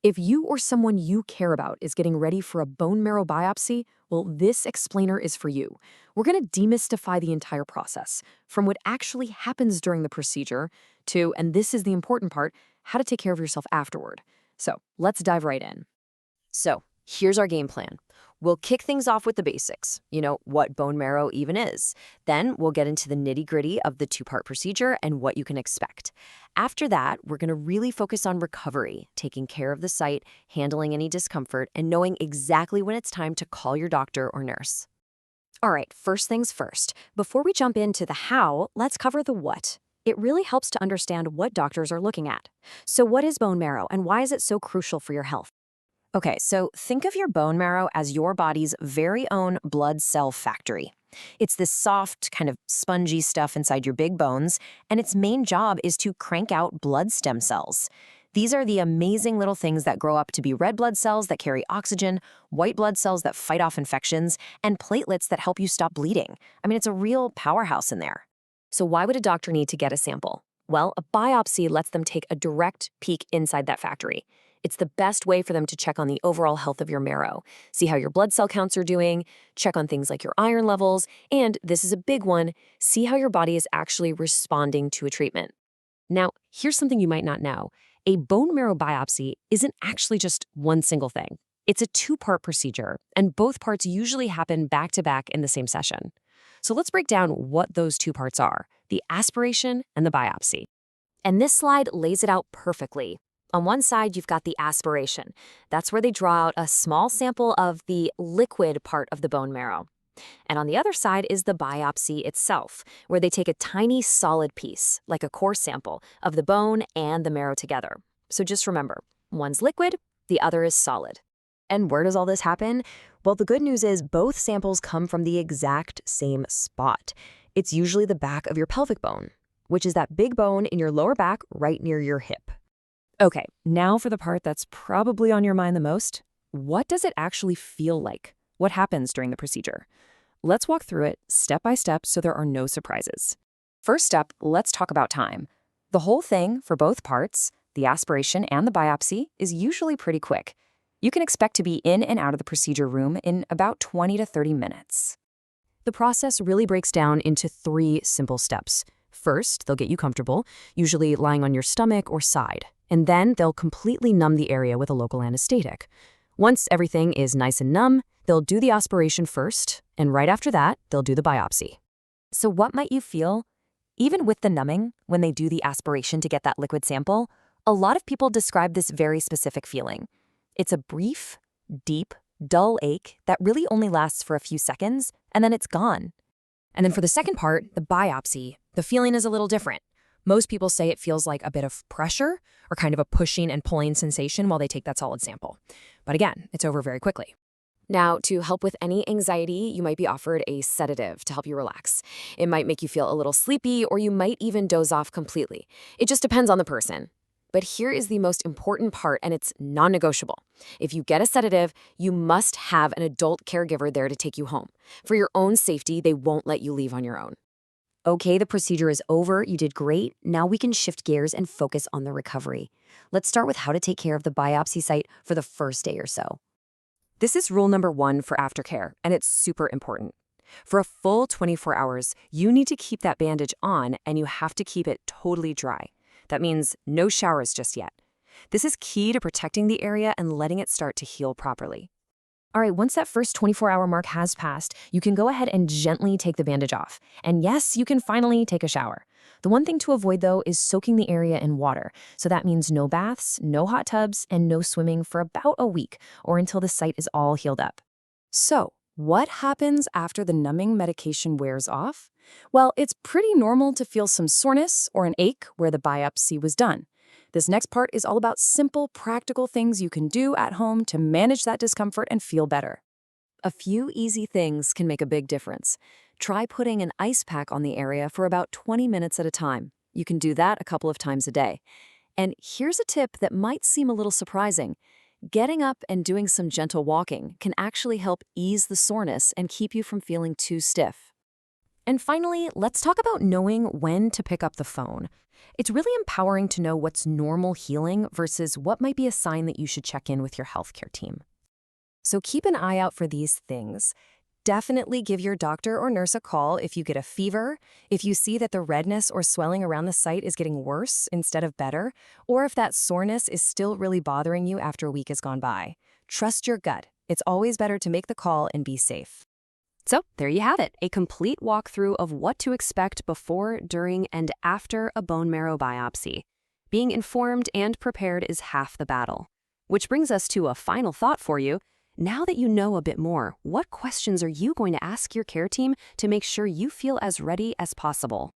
If you or someone you care about is getting ready for a bone marrow biopsy, well, this explainer is for you. We're going to demystify the entire process, from what actually happens during the procedure to, and this is the important part, how to take care of yourself afterward. So let's dive right in. So, here's our game plan. We'll kick things off with the basics, what bone marrow even is. Then we'll get into the nitty-gritty of the two-part procedure and what you can expect. After that, we're going to really focus on recovery, taking care of the site, handling any discomfort, and knowing exactly when it's time to call your doctor or nurse. All right, first things first. Before we jump into the how, let's cover the what. It really helps to understand what doctors are looking at. So what is bone marrow and why is it so crucial for your health? Okay, so think of your bone marrow as your body's very own blood cell factory. It's this soft, kind of spongy stuff inside your big bones, and its main job is to crank out blood stem cells. These are the amazing little things that grow up to be red blood cells that carry oxygen, white blood cells that fight off infections, and platelets that help you stop bleeding. I mean, it's a real powerhouse in there. So why would a doctor need to get a sample? Well, a biopsy lets them take a direct peek inside that factory. It's the best way for them to check on the overall health of your marrow, see how your blood cell counts are doing, check on things like your iron levels, and, this is a big one, see how your body is actually responding to a treatment. Now, here's something you might not know. A bone marrow biopsy isn't actually just one single thing. It's a two-part procedure, and both parts usually happen back-to-back in the same session. So let's break down what those two parts are, the aspiration and the biopsy. And this slide lays it out perfectly. On one side, you've got the aspiration. That's where they draw out a small sample of the liquid part of the bone marrow. And on the other side is the biopsy itself, where they take a tiny solid piece, like a core sample, of the bone and the marrow together. So just remember, one's liquid, the other is solid. And where does all this happen? Well, the good news is both samples come from the exact same spot. It's usually the back of your pelvic bone, which is that big bone in your lower back right near your hip. Okay, now for the part that's probably on your mind the most. What does it actually feel like? What happens during the procedure? Let's walk through it step by step so there are no surprises. First step, let's talk about time. The whole thing for both parts, the aspiration and the biopsy, is usually pretty quick. You can expect to be in and out of the procedure room in about 20 to 30 minutes. The process really breaks down into 3 simple steps. First, they'll get you comfortable, usually lying on your stomach or side, and then they'll completely numb the area with a local anesthetic. Once everything is nice and numb, they'll do the aspiration first, and right after that, they'll do the biopsy. So what might you feel? Even with the numbing, when they do the aspiration to get that liquid sample, a lot of people describe this very specific feeling. It's a brief, deep, dull ache that really only lasts for a few seconds, and then it's gone. And then for the second part, the biopsy, the feeling is a little different. Most people say it feels like a bit of pressure or kind of a pushing and pulling sensation while they take that solid sample. But again, it's over very quickly. Now, to help with any anxiety, you might be offered a sedative to help you relax. It might make you feel a little sleepy, or you might even doze off completely. It just depends on the person. But here is the most important part, and it's non-negotiable. If you get a sedative, you must have an adult caregiver there to take you home. For your own safety, they won't let you leave on your own. Okay, the procedure is over. You did great. Now we can shift gears and focus on the recovery. Let's start with how to take care of the biopsy site for the first day or so. This is rule number 1 for aftercare, and it's super important. For a full 24 hours, you need to keep that bandage on, and you have to keep it totally dry. That means no showers just yet. This is key to protecting the area and letting it start to heal properly. All right, once that first 24-hour mark has passed, you can go ahead and gently take the bandage off. And yes, you can finally take a shower. The one thing to avoid, though, is soaking the area in water. So that means no baths, no hot tubs, and no swimming for about a week, or until the site is all healed up. So, what happens after the numbing medication wears off? Well, it's pretty normal to feel some soreness or an ache where the biopsy was done. This next part is all about simple, practical things you can do at home to manage that discomfort and feel better. A few easy things can make a big difference. Try putting an ice pack on the area for about 20 minutes at a time. You can do that a couple of times a day. And here's a tip that might seem a little surprising. Getting up and doing some gentle walking can actually help ease the soreness and keep you from feeling too stiff. And finally, let's talk about knowing when to pick up the phone. It's really empowering to know what's normal healing versus what might be a sign that you should check in with your healthcare team. So keep an eye out for these things. Definitely give your doctor or nurse a call if you get a fever, if you see that the redness or swelling around the site is getting worse instead of better, or if that soreness is still really bothering you after a week has gone by. Trust your gut. It's always better to make the call and be safe. So there you have it, a complete walkthrough of what to expect before, during, and after a bone marrow biopsy. Being informed and prepared is half the battle. Which brings us to a final thought for you. Now that you know a bit more, what questions are you going to ask your care team to make sure you feel as ready as possible?